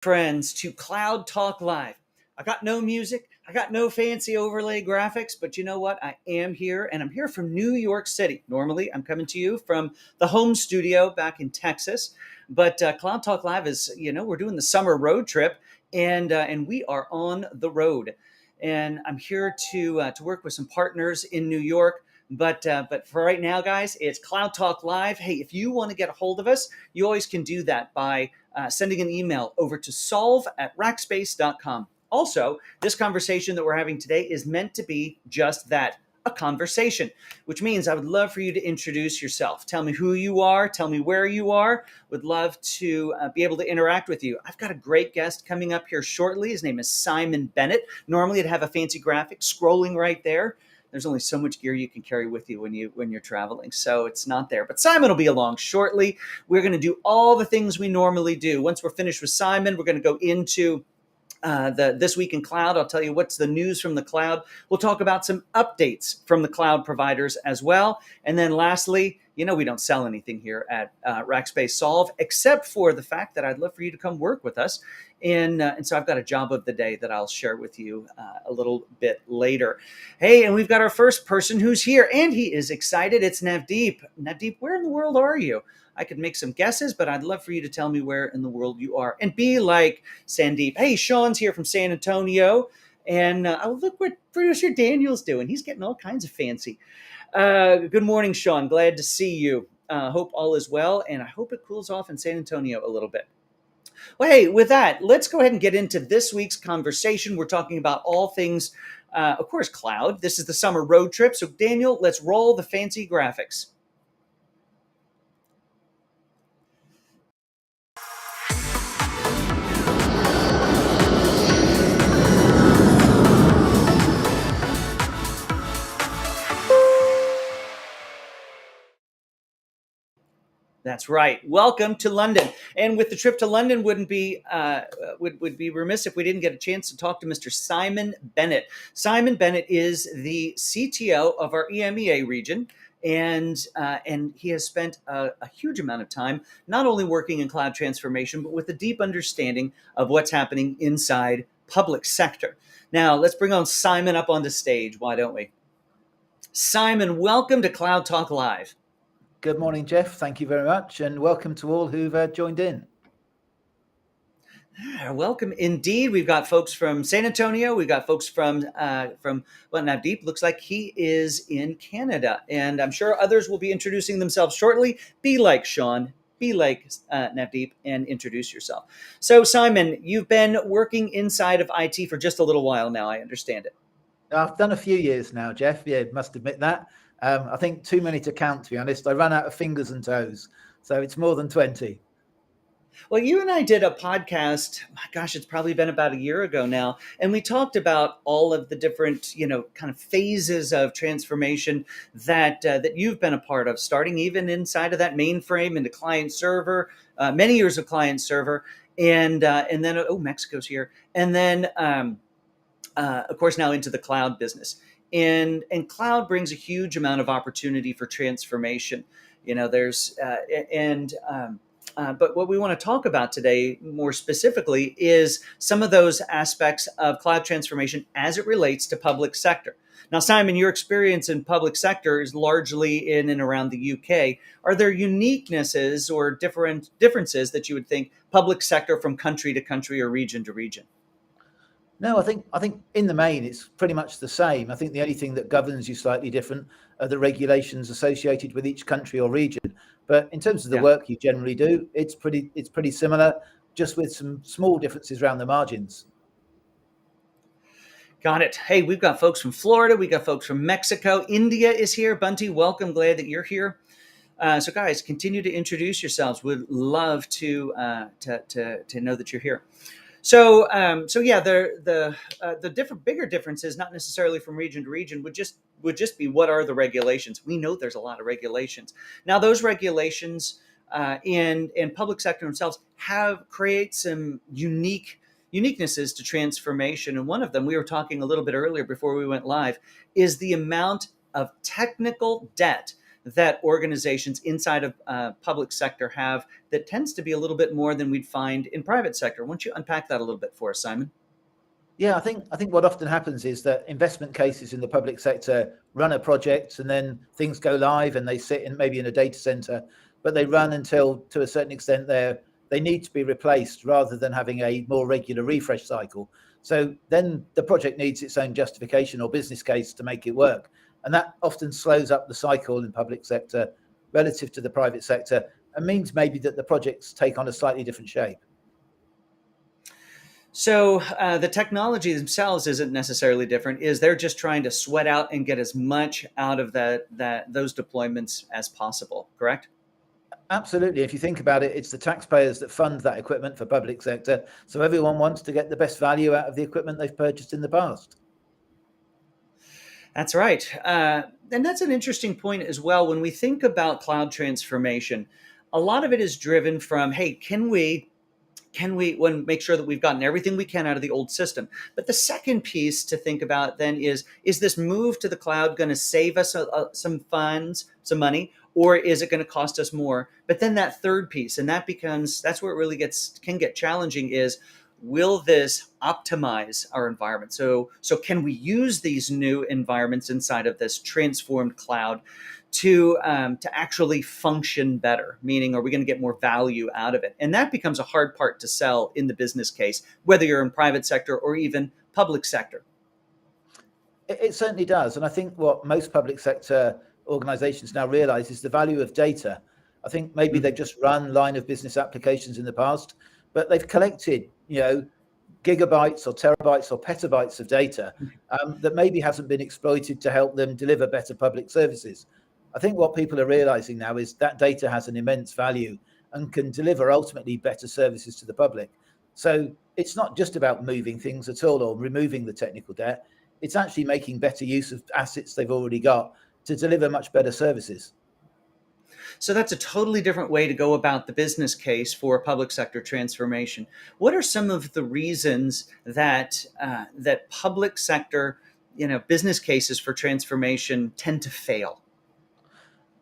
friends, to Cloud Talk Live. I got no music, I got no fancy overlay graphics, but you know what? I am here, and I'm here from New York City. Normally, I'm coming to you from the home studio back in Texas, but Cloud Talk Live is, we're doing the summer road trip, and we are on the road. And I'm here to work with some partners in New York. But for right now, guys, it's Cloud Talk Live. Hey, if you want to get a hold of us, you always can do that by sending an email over to solve@rackspace.com. Also, this conversation that we're having today is meant to be just that, a conversation, which means I would love for you to introduce yourself. Tell me who you are. Tell me where you are. Would love to be able to interact with you. I've got a great guest coming up here shortly. His name is Simon Bennett. Normally, I'd have a fancy graphic scrolling right there. There's only so much gear you can carry with you when you're traveling, so it's not there. But Simon will be along shortly. We're going to do all the things we normally do. Once we're finished with Simon, we're going to go into the This Week in Cloud. I'll tell you what's the news from the cloud. We'll talk about some updates from the cloud providers as well. And then lastly, we don't sell anything here at Rackspace Solve, except for the fact that I'd love for you to come work with us. And so I've got a job of the day that I'll share with you a little bit later. Hey, and we've got our first person who's here, and he is excited. It's Navdeep. Navdeep, where in the world are you? I could make some guesses, but I'd love for you to tell me where in the world you are. And be like Sandeep. Hey, Sean's here from San Antonio. And look what producer Daniel's doing. He's getting all kinds of fancy. Good morning, Sean. Glad to see you. Hope all is well. And I hope it cools off in San Antonio a little bit. Well, hey, with that, let's go ahead and get into this week's conversation. We're talking about all things, of course, cloud. This is the summer road trip. So, Daniel, let's roll the fancy graphics. That's right. Welcome to London. And with the trip to London, would be remiss if we didn't get a chance to talk to Mr. Simon Bennett. Simon Bennett is the CTO of our EMEA region, and he has spent a huge amount of time not only working in cloud transformation, but with a deep understanding of what's happening inside public sector. Now, let's bring on Simon up on the stage. Why don't we? Simon, welcome to Cloud Talk Live. Good morning, Jeff. Thank you very much. And welcome to all who've joined in. Welcome indeed. We've got folks from San Antonio. We've got folks from Navdeep looks like he is in Canada. And I'm sure others will be introducing themselves shortly. Be like Sean, be like Navdeep, and introduce yourself. So Simon, you've been working inside of IT for just a little while now, I understand it. I've done a few years now, Jeff. Yeah, must admit that. I think too many to count, to be honest. I ran out of fingers and toes. So it's more than 20. Well, you and I did a podcast, my gosh, it's probably been about a year ago now. And we talked about all of the different, kind of phases of transformation that you've been a part of, starting even inside of that mainframe into client server, many years of client server. And then, Mexico's here. And then, of course, now into the cloud business. And cloud brings a huge amount of opportunity for transformation. But what we want to talk about today more specifically is some of those aspects of cloud transformation as it relates to public sector. Now, Simon, your experience in public sector is largely in and around the UK. Are there uniquenesses or differences that you would think public sector from country to country or region to region? No, I think in the main, it's pretty much the same. I think the only thing that governs you slightly different are the regulations associated with each country or region. But in terms of the work you generally do, it's pretty similar, just with some small differences around the margins. Got it. Hey, we've got folks from Florida. We got folks from Mexico. India is here. Bunty, welcome. Glad that you're here. So guys, continue to introduce yourselves. We'd love to know that you're here. So the bigger differences, not necessarily from region to region, would just be what are the regulations. We know there's a lot of regulations. Now, those regulations in public sector themselves create some uniquenesses to transformation. And one of them, we were talking a little bit earlier before we went live, is the amount of technical debt that organizations inside of public sector have that tends to be a little bit more than we'd find in private sector? Why don't you unpack that a little bit for us, Simon? Yeah, I think what often happens is that investment cases in the public sector run a project and then things go live and they sit in maybe in a data center, but they run until to a certain extent they need to be replaced rather than having a more regular refresh cycle. So then the project needs its own justification or business case to make it work. And that often slows up the cycle in public sector relative to the private sector and means maybe that the projects take on a slightly different shape. So the technology themselves isn't necessarily different. Is they're just trying to sweat out and get as much out of those deployments as possible, correct? Absolutely. If you think about it, it's the taxpayers that fund that equipment for public sector. So everyone wants to get the best value out of the equipment they've purchased in the past. That's right. And that's an interesting point as well. When we think about cloud transformation, a lot of it is driven from, hey, can we make sure that we've gotten everything we can out of the old system? But the second piece to think about then is this move to the cloud going to save us some funds, some money, or is it going to cost us more? But then that third piece, and that's where it really can get challenging, is will this optimize our environment? So can we use these new environments inside of this transformed cloud to actually function better? Meaning, are we going to get more value out of it? And that becomes a hard part to sell in the business case, whether you're in private sector or even public sector. It certainly does. And I think what most public sector organizations now realize is the value of data. I think maybe they've just run line of business applications in the past, but they've collected, gigabytes or terabytes or petabytes of data that maybe hasn't been exploited to help them deliver better public services. I think what people are realizing now is that data has an immense value and can deliver ultimately better services to the public. So it's not just about moving things at all or removing the technical debt. It's actually making better use of assets they've already got to deliver much better services. So that's a totally different way to go about the business case for public sector transformation. What are some of the reasons that public sector, business cases for transformation tend to fail?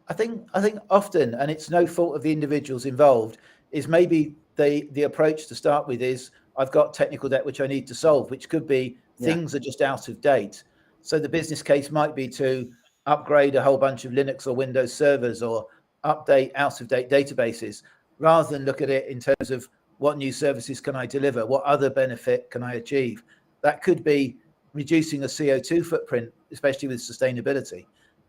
I think often, and it's no fault of the individuals involved, is maybe the approach to start with is I've got technical debt which I need to solve, which could be Yeah. things are just out of date. So the business case might be to upgrade a whole bunch of Linux or Windows servers or update out of date databases, rather than look at it in terms of what new services can I deliver, what other benefit can I achieve. That could be reducing a CO2 footprint, especially with sustainability.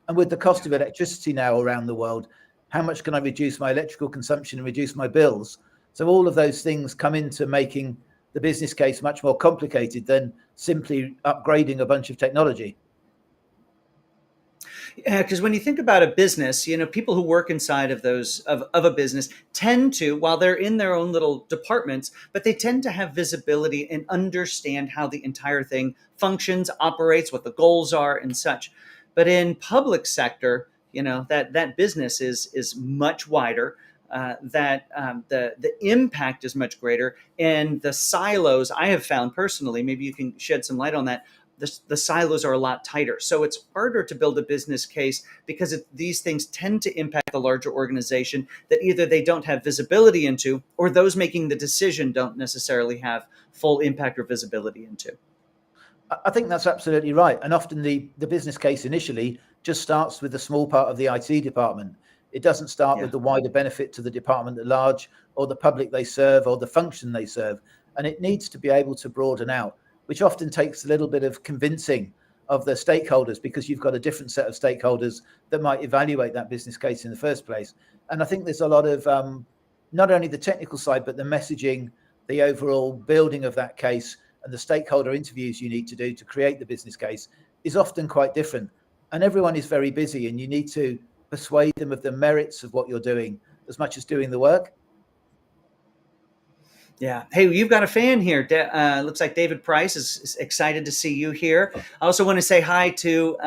And with the cost of electricity now around the world, how much can I reduce my electrical consumption and reduce my bills? So all of those things come into making the business case much more complicated than simply upgrading a bunch of technology. Yeah, because when you think about a business, people who work inside of of a business tend to, while they're in their own little departments, but they tend to have visibility and understand how the entire thing functions, operates, what the goals are, and such. But in public sector, that business is much wider. The impact is much greater, and the silos I have found personally. Maybe you can shed some light on that. The silos are a lot tighter. So it's harder to build a business case because these things tend to impact the larger organization that either they don't have visibility into, or those making the decision don't necessarily have full impact or visibility into. I think that's absolutely right. And often the business case initially just starts with the small part of the IT department. It doesn't start Yeah. with the wider benefit to the department at large or the public they serve or the function they serve. And it needs to be able to broaden out, which often takes a little bit of convincing of the stakeholders, because you've got a different set of stakeholders that might evaluate that business case in the first place. And I think there's a lot of not only the technical side, but the messaging, the overall building of that case, and the stakeholder interviews you need to do to create the business case is often quite different. And everyone is very busy, and you need to persuade them of the merits of what you're doing as much as doing the work. Yeah. Hey, you've got a fan here. Looks like David Price is excited to see you here. I also want to say hi to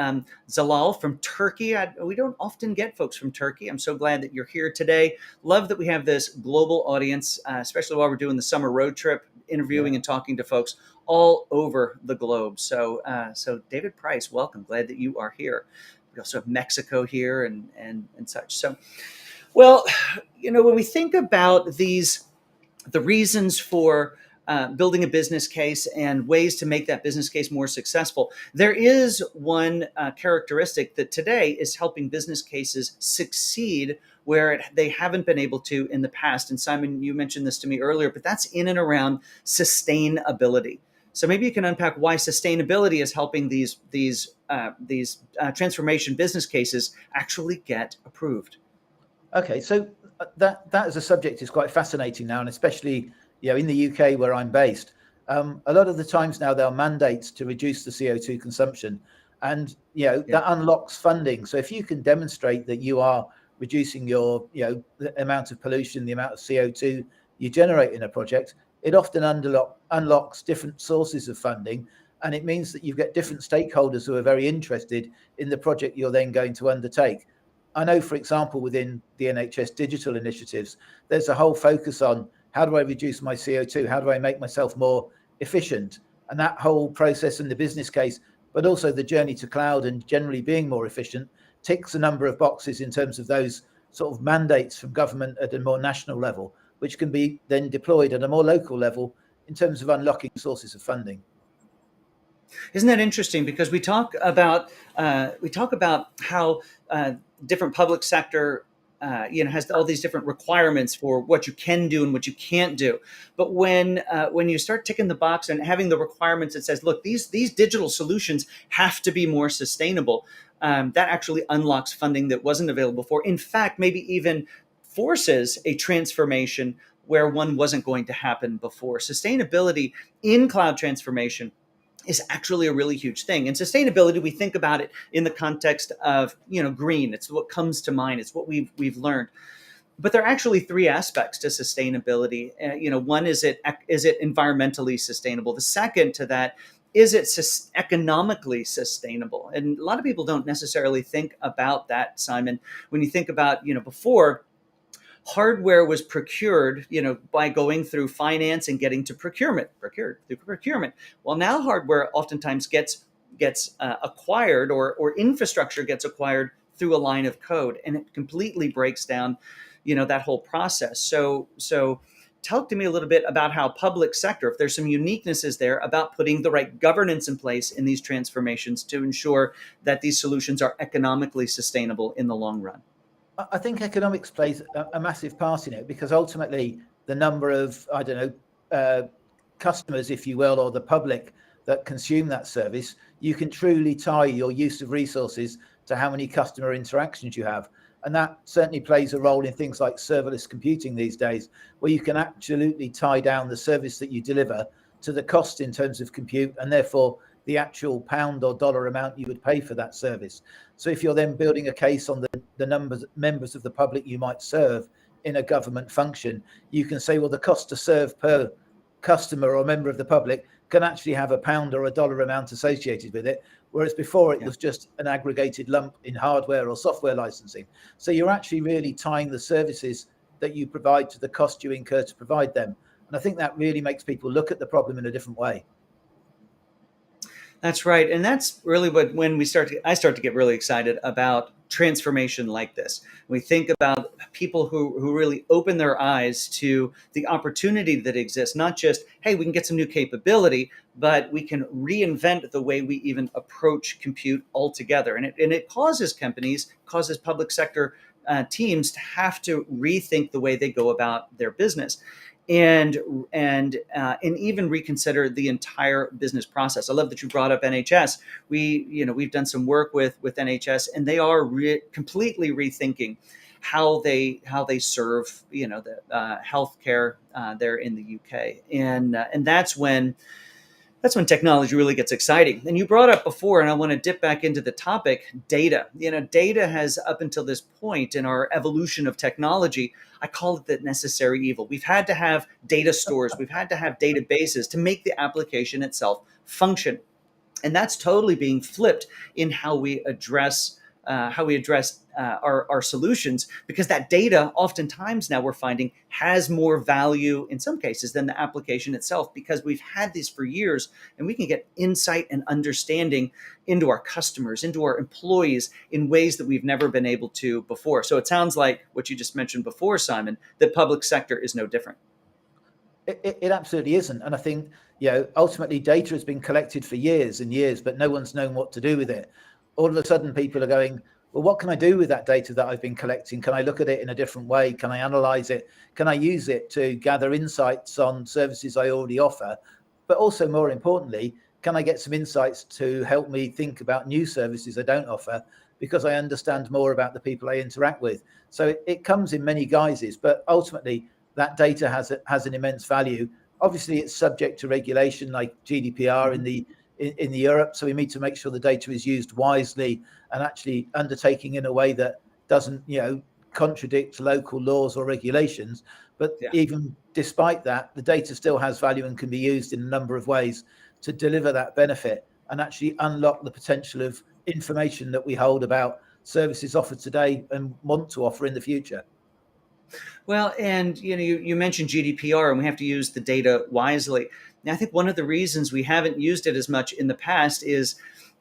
Zalal from Turkey. We don't often get folks from Turkey. I'm so glad that you're here today. Love that we have this global audience, especially while we're doing the summer road trip, interviewing and talking to folks all over the globe. So David Price, welcome. Glad that you are here. we also have Mexico here and such. So, well, when we think about the reasons for building a business case and ways to make that business case more successful, there is one characteristic that today is helping business cases succeed where they haven't been able to in the past. And Simon, you mentioned this to me earlier, but that's in and around sustainability. So maybe you can unpack why sustainability is helping these transformation business cases actually get approved. Okay, so that as a subject is quite fascinating now, and especially in the UK where I'm based, a lot of the times now there are mandates to reduce the CO2 consumption, and that unlocks funding. So if you can demonstrate that you are reducing your the amount of pollution, the amount of CO2 you generate in a project, it often unlocks different sources of funding, and it means that you get different stakeholders who are very interested in the project you're then going to undertake. I know, for example, within the NHS digital initiatives, there's a whole focus on how do I reduce my CO2? How do I make myself more efficient? And that whole process and the business case, but also the journey to cloud and generally being more efficient, ticks a number of boxes in terms of those sort of mandates from government at a more national level, which can be then deployed at a more local level in terms of unlocking sources of funding. Isn't that interesting? Because we talk about how different public sector has all these different requirements for what you can do and what you can't do. But when you start ticking the box and having the requirements that says, look, these digital solutions have to be more sustainable, that actually unlocks funding that wasn't available before. In fact, maybe even forces a transformation where one wasn't going to happen before. Sustainability in cloud transformation is actually a really huge thing. And sustainability, we think about it in the context of, green. It's what comes to mind. It's what we've learned. But there are actually three aspects to sustainability. One is it environmentally sustainable? The second to that, is it economically sustainable? And a lot of people don't necessarily think about that, Simon. When you think about, before, hardware was procured, by going through finance and getting to procured through procurement. Well, now hardware oftentimes gets acquired, or infrastructure gets acquired through a line of code, and it completely breaks down, that whole process. So talk to me a little bit about how public sector, if there's some uniquenesses there about putting the right governance in place in these transformations to ensure that these solutions are economically sustainable in the long run. I think economics plays a massive part in it, because ultimately the number of, customers, if you will, or the public that consume that service, you can truly tie your use of resources to how many customer interactions you have. And that certainly plays a role in things like serverless computing these days, where you can absolutely tie down the service that you deliver to the cost in terms of compute, and therefore the actual pound or dollar amount you would pay for that service. So if you're then building a case on the members of the public you might serve in a government function, you can say, well, the cost to serve per customer or member of the public can actually have a pound or a dollar amount associated with it, whereas before it was just an aggregated lump in hardware or software licensing. So you're actually really tying the services that you provide to the cost you incur to provide them. And I think that really makes people look at the problem in a different way. That's right. And that's really when I start to get really excited about transformation like this. We think about people who really open their eyes to the opportunity that exists, not just, hey, we can get some new capability, but we can reinvent the way we even approach compute altogether. And it causes public sector teams to have to rethink the way they go about their business. And even reconsider the entire business process. I love that you brought up NHS. We've done some work with NHS, and they are completely rethinking how they serve the healthcare there in the UK, and that's when technology really gets exciting. And you brought up before, and I want to dip back into the topic, data. Data has, up until this point in our evolution of technology, I call it the necessary evil. We've had to have data stores. We've had to have databases to make the application itself function. And that's totally being flipped in how we address our solutions, because that data oftentimes now we're finding has more value in some cases than the application itself, because we've had these for years, and we can get insight and understanding into our customers, into our employees in ways that we've never been able to before. So it sounds like what you just mentioned before, Simon, that public sector is no different. It absolutely isn't. And I think, ultimately data has been collected for years and years, but no one's known what to do with it. All of a sudden, people are going, well, what can I do with that data that I've been collecting? Can I look at it in a different way? Can I analyze it? Can I use it to gather insights on services I already offer? But also, more importantly, can I get some insights to help me think about new services I don't offer, because I understand more about the people I interact with? So it comes in many guises, but ultimately, that data has an immense value. Obviously, it's subject to regulation like GDPR in the Europe, so we need to make sure the data is used wisely and actually undertaking in a way that doesn't, contradict local laws or regulations. But Yeah. even despite that, the data still has value and can be used in a number of ways to deliver that benefit and actually unlock the potential of information that we hold about services offered today and want to offer in the future. Well, and you mentioned GDPR, and we have to use the data wisely. And I think one of the reasons we haven't used it as much in the past is,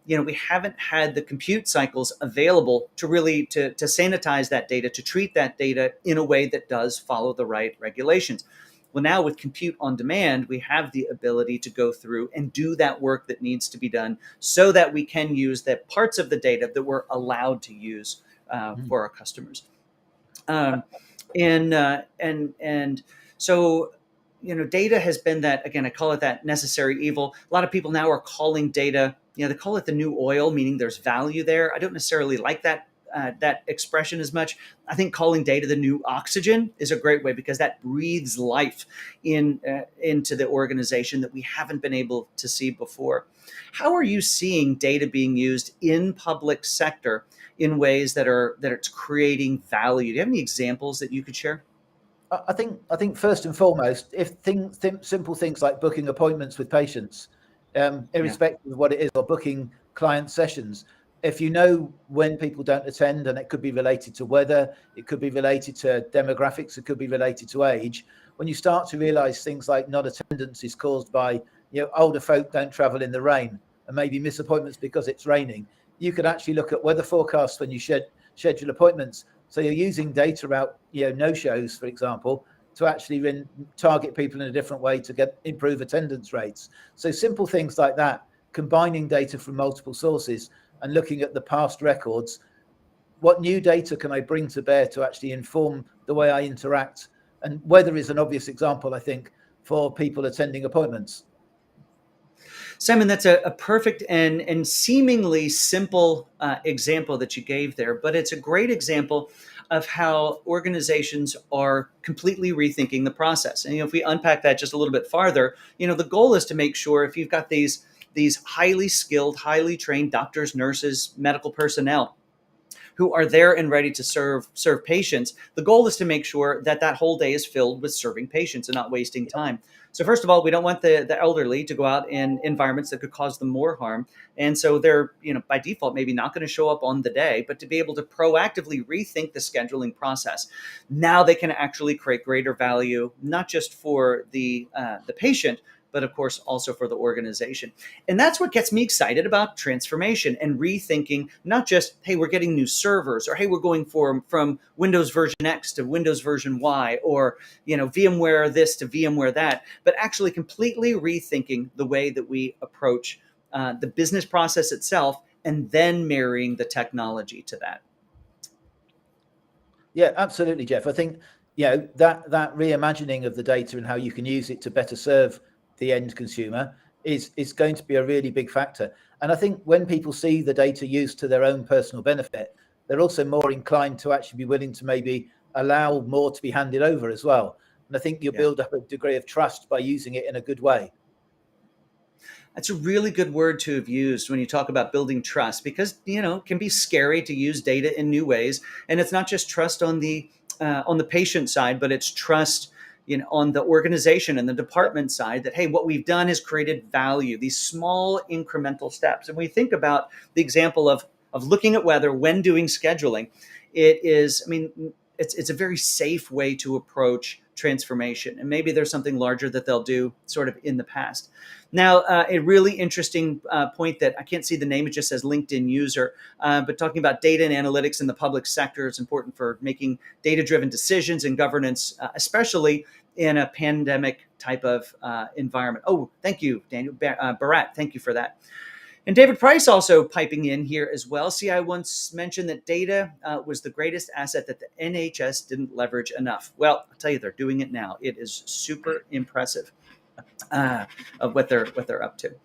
we haven't had the compute cycles available to really to sanitize that data, to treat that data in a way that does follow the right regulations. Well, now with compute on demand, we have the ability to go through and do that work that needs to be done, so that we can use the parts of the data that we're allowed to use for our customers. Um, and so, data has been that, again, I call it that necessary evil. A lot of people now are calling data, they call it the new oil, meaning there's value there. I don't necessarily like that expression as much. I think calling data the new oxygen is a great way, because that breathes life into the organization that we haven't been able to see before. How are you seeing data being used in public sector in ways that it's creating value? Do you have any examples that you could share? I think first and foremost, if simple things like booking appointments with patients, Yeah. irrespective of what it is, or booking client sessions, if you know when people don't attend, and it could be related to weather, it could be related to demographics, it could be related to age. When you start to realise things like non-attendance is caused by, older folk don't travel in the rain and maybe miss appointments because it's raining, you could actually look at weather forecasts when you schedule appointments. So you're using data about, no-shows, for example, to actually target people in a different way to improve attendance rates. So simple things like that, combining data from multiple sources and looking at the past records. What new data can I bring to bear to actually inform the way I interact? And weather is an obvious example, I think, for people attending appointments. Simon, that's a perfect and seemingly simple example that you gave there, but it's a great example of how organizations are completely rethinking the process. And if we unpack that just a little bit farther, the goal is to make sure, if you've got these highly skilled, highly trained doctors, nurses, medical personnel who are there and ready to serve patients, the goal is to make sure that that whole day is filled with serving patients and not wasting time. So first of all, we don't want the elderly to go out in environments that could cause them more harm. And so they're, by default, maybe not going to show up on the day, but to be able to proactively rethink the scheduling process. Now they can actually create greater value, not just for the patient, but of course also for the organization. And that's what gets me excited about transformation and rethinking, not just, hey, we're getting new servers, or hey, we're going from Windows version X to Windows version Y, or VMware this to VMware that, but actually completely rethinking the way that we approach the business process itself, and then marrying the technology to that. Yeah, absolutely, Jeff. I think, that reimagining of the data and how you can use it to better serve the end consumer is going to be a really big factor. And I think when people see the data used to their own personal benefit, they're also more inclined to actually be willing to maybe allow more to be handed over as well. And I think you'll Yeah. build up a degree of trust by using it in a good way. That's a really good word to have used when you talk about building trust, because it can be scary to use data in new ways, and it's not just trust on the patient side, but it's trust on the organization and the department side, that hey, what we've done has created value. These small incremental steps, and we think about the example of of looking at weather when doing scheduling, it is, I mean, it's a very safe way to approach transformation. And maybe there's something larger that they'll do sort of in the past. Now, a really interesting point that I can't see the name, it just says LinkedIn user, but talking about data and analytics in the public sector is important for making data-driven decisions and governance, especially in a pandemic type of environment. Oh, thank you, Daniel Barat. Thank you for that. And David Price also piping in here as well. See, I once mentioned that data was the greatest asset that the NHS didn't leverage enough. Well, I'll tell you, they're doing it now. It is super impressive of what they're up to.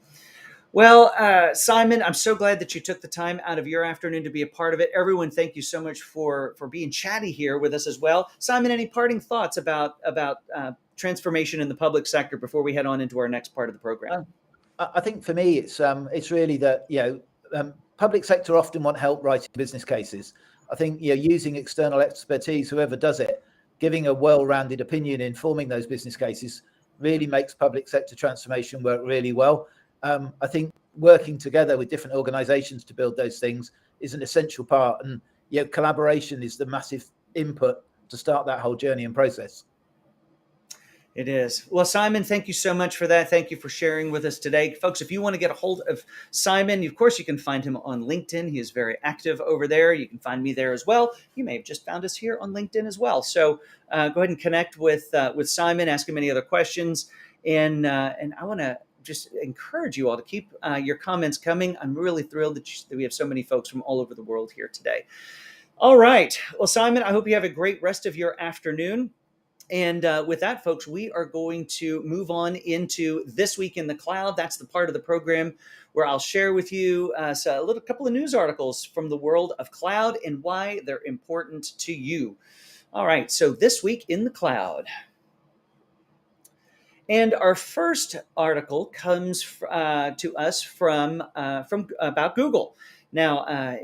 Well, Simon, I'm so glad that you took the time out of your afternoon to be a part of it. Everyone, thank you so much for being chatty here with us as well. Simon, any parting thoughts about transformation in the public sector before we head on into our next part of the program? I think for me, it's really that, public sector often want help writing business cases. I think, using external expertise, whoever does it, giving a well-rounded opinion in forming those business cases really makes public sector transformation work really well. I think working together with different organizations to build those things is an essential part. And, collaboration is the massive input to start that whole journey and process. It is. Well, Simon, thank you so much for that. Thank you for sharing with us today. Folks, if you want to get a hold of Simon, of course, you can find him on LinkedIn. He is very active over there. You can find me there as well. You may have just found us here on LinkedIn as well. So go ahead and connect with Simon, ask him any other questions. And I want to just encourage you all to keep your comments coming. I'm really thrilled that we have so many folks from all over the world here today. All right. Well, Simon, I hope you have a great rest of your afternoon. And with that, folks, we are going to move on into This Week in the Cloud. That's the part of the program where I'll share with you a couple of news articles from the world of cloud and why they're important to you. All right, so This Week in the Cloud. And our first article comes to us from about Google. Now,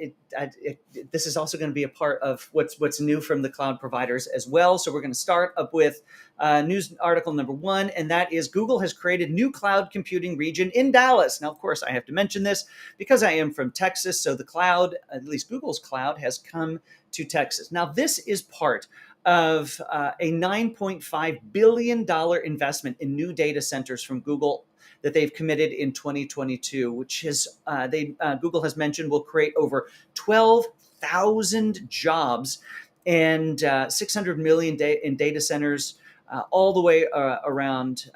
this is also going to be a part of what's new from the cloud providers as well. So we're going to start up with news article number 1, and that is Google has created new cloud computing region in Dallas. Now, of course, I have to mention this because I am from Texas. So the cloud, at least Google's cloud, has come to Texas. Now, this is part of a $9.5 billion investment in new data centers from Google that they've committed in 2022, which is Google has mentioned will create over 12,000 jobs and 600 million in data centers all the way around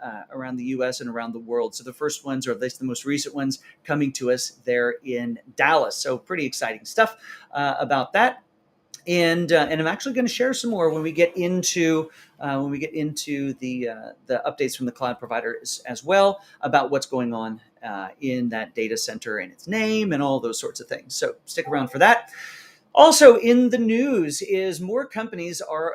the U.S. and around the world. So the first ones, or at least the most recent ones, coming to us there in Dallas. So pretty exciting stuff about that. And I'm actually going to share some more when we get into the updates from the cloud providers as well about what's going on in that data center and its name and all those sorts of things. So stick around for that. Also in the news is more companies are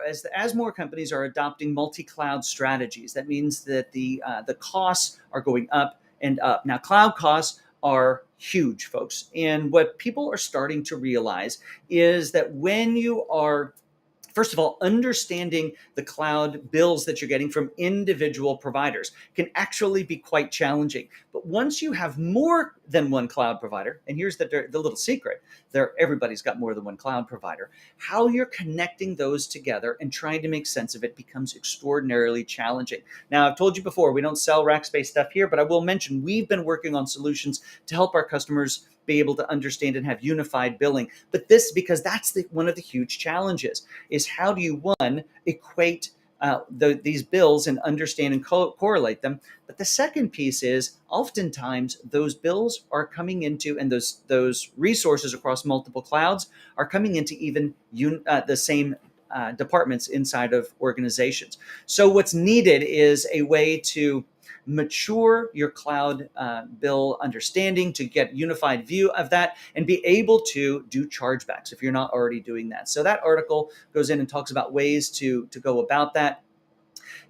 adopting multi-cloud strategies. That means that the costs are going up and up. Now, cloud costs are huge, folks. And what people are starting to realize is that when you are, first of all, understanding the cloud bills that you're getting from individual providers can actually be quite challenging. But once you have more than one cloud provider, and here's the little secret, everybody's got more than one cloud provider, how you're connecting those together and trying to make sense of it becomes extraordinarily challenging. Now, I've told you before, we don't sell Rackspace stuff here, but I will mention we've been working on solutions to help our customers be able to understand and have unified billing. But because that's one of the huge challenges is how do you, one, equate these bills and understand and correlate them. But the second piece is oftentimes those bills are coming into, and those resources across multiple clouds are coming into even the same departments inside of organizations. So what's needed is a way to mature your cloud bill understanding, to get unified view of that and be able to do chargebacks if you're not already doing that. So that article goes in and talks about ways to go about that.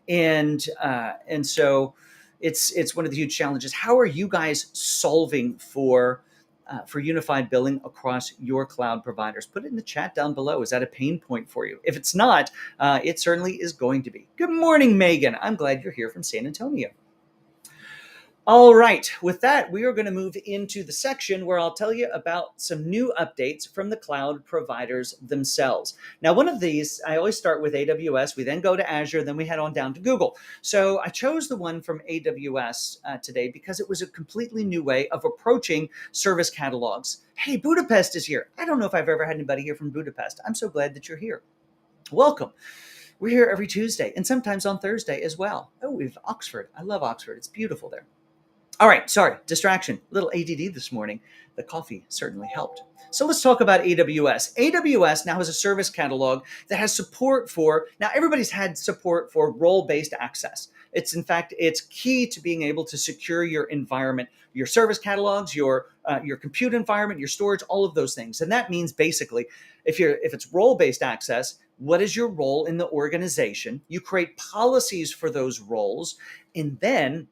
And so it's one of the huge challenges. How are you guys solving for unified billing across your cloud providers? Put it in the chat down below. Is that a pain point for you? If it's not, it certainly is going to be. Good morning, Megan. I'm glad you're here from San Antonio. All right, with that, we are going to move into the section where I'll tell you about some new updates from the cloud providers themselves. Now, one of these, I always start with AWS, we then go to Azure, then we head on down to Google. So I chose the one from AWS today because it was a completely new way of approaching service catalogs. Hey, Budapest is here. I don't know if I've ever had anybody here from Budapest. I'm so glad that you're here. Welcome. We're here every Tuesday and sometimes on Thursday as well. Oh, we've Oxford. I love Oxford. It's beautiful there. All right, sorry, distraction. A little ADD this morning. The coffee certainly helped. So let's talk about AWS. AWS now has a service catalog that has support for, now everybody's had support for role-based access. It's in fact, it's key to being able to secure your environment, your service catalogs, your compute environment, your storage, all of those things. And that means basically, if it's role-based access, what is your role in the organization? You create policies for those roles, and then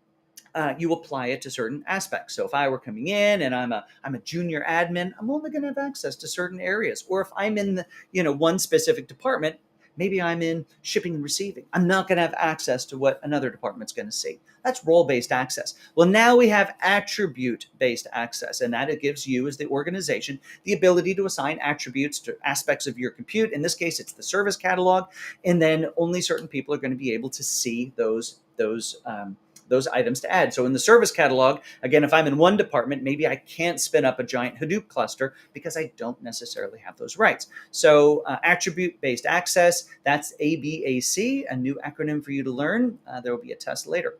you apply it to certain aspects. So if I were coming in and I'm a junior admin, I'm only going to have access to certain areas. Or if I'm in the, one specific department, maybe I'm in shipping and receiving, I'm not going to have access to what another department's going to see. That's role-based access. Well, now we have attribute-based access, and that it gives you as the organization the ability to assign attributes to aspects of your compute. In this case, it's the service catalog, and then only certain people are going to be able to see those items to add. So in the service catalog, again, if I'm in one department, maybe I can't spin up a giant Hadoop cluster because I don't necessarily have those rights. So attribute-based access, that's ABAC, a new acronym for you to learn. There will be a test later.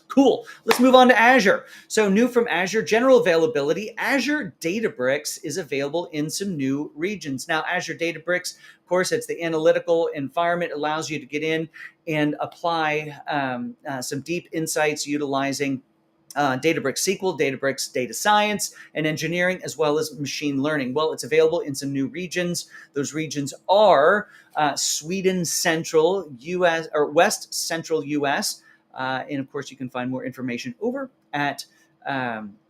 Cool. Let's move on to Azure. So new from Azure, general availability. Azure Databricks is available in some new regions. Now, Azure Databricks, of course, it's the analytical environment. It allows you to get in and apply some deep insights utilizing Databricks SQL, Databricks data science and engineering, as well as machine learning. Well, it's available in some new regions. Those regions are Sweden Central US or West Central US. And of course, you can find more information over at,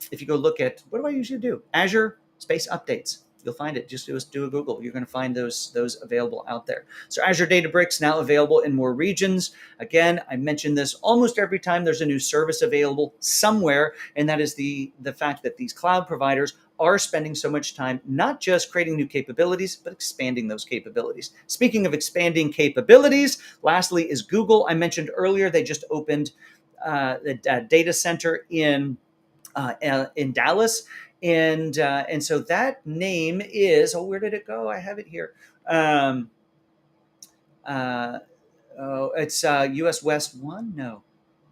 if you go look at, what do I usually do? Azure Space Updates. You'll find it. Just do a Google. You're going to find those available out there. So Azure Databricks now available in more regions. Again, I mention this almost every time there's a new service available somewhere, and that is the fact that these cloud providers are spending so much time not just creating new capabilities, but expanding those capabilities. Speaking of expanding capabilities, lastly is Google. I mentioned earlier they just opened the data center in Dallas. And so that name is, where did it go? I have it here. It's US West 1? No.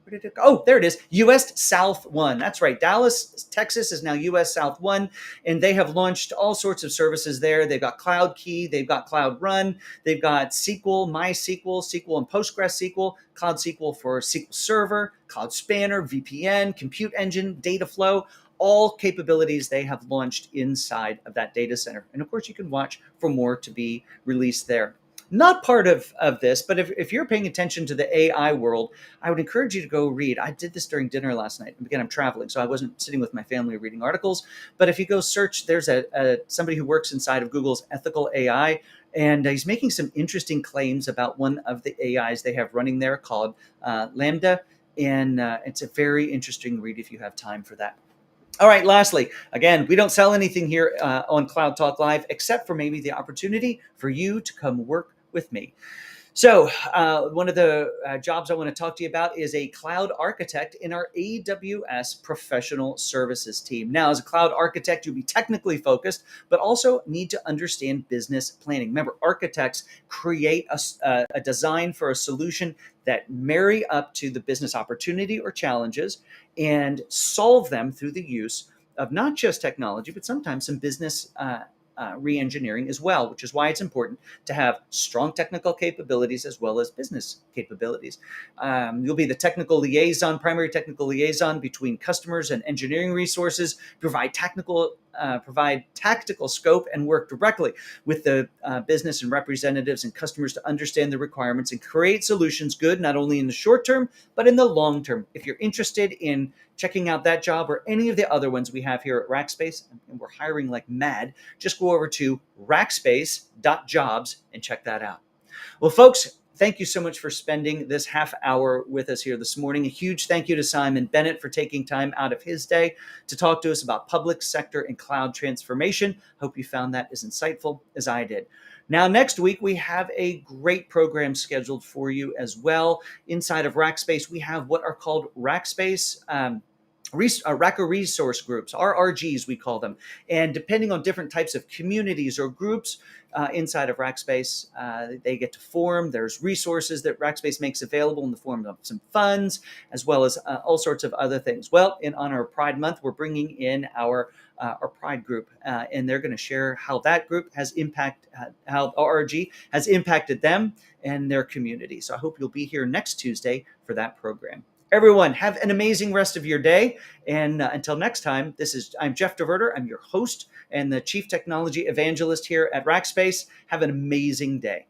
Where did it go? Oh, there it is. US South 1. That's right. Dallas, Texas is now US South 1. And they have launched all sorts of services there. They've got Cloud Key. They've got Cloud Run. They've got SQL, MySQL, SQL and PostgreSQL, Cloud SQL for SQL Server, Cloud Spanner, VPN, Compute Engine, Data Flow. All capabilities they have launched inside of that data center. And of course, you can watch for more to be released there. Not part of this, but if you're paying attention to the AI world, I would encourage you to go read. I did this during dinner last night. Again, I'm traveling, so I wasn't sitting with my family reading articles. But if you go search, there's somebody who works inside of Google's ethical AI, and he's making some interesting claims about one of the AIs they have running there called Lambda. And it's a very interesting read if you have time for that. All right, lastly, again, we don't sell anything here on Cloud Talk Live, except for maybe the opportunity for you to come work with me. So one of the jobs I want to talk to you about is a cloud architect in our AWS professional services team. Now, as a cloud architect, you'll be technically focused, but also need to understand business planning. Remember, architects create a design for a solution that marry up to the business opportunity or challenges and solve them through the use of not just technology, but sometimes some business re-engineering as well, which is why it's important to have strong technical capabilities as well as business capabilities. You'll be the technical liaison, primary technical liaison between customers and engineering resources, provide tactical scope and work directly with the business and representatives and customers to understand the requirements and create solutions good, not only in the short term, but in the long term. If you're interested in checking out that job or any of the other ones we have here at Rackspace, and we're hiring like mad, just go over to rackspace.jobs and check that out. Well, folks, thank you so much for spending this half hour with us here this morning. A huge thank you to Simon Bennett for taking time out of his day to talk to us about public sector and cloud transformation. Hope you found that as insightful as I did. Now, next week, we have a great program scheduled for you as well. Inside of Rackspace, we have what are called Rackspace Racker resource groups, RRGs we call them. And depending on different types of communities or groups inside of Rackspace, they get to form. There's resources that Rackspace makes available in the form of some funds, as well as all sorts of other things. Well, in honor of Pride Month, we're bringing in our Pride group, and they're going to share how that group has how RRG has impacted them and their community. So I hope you'll be here next Tuesday for that program. Everyone, have an amazing rest of your day. And until next time, I'm Jeff DeVerter. I'm your host and the Chief Technology Evangelist here at Rackspace. Have an amazing day.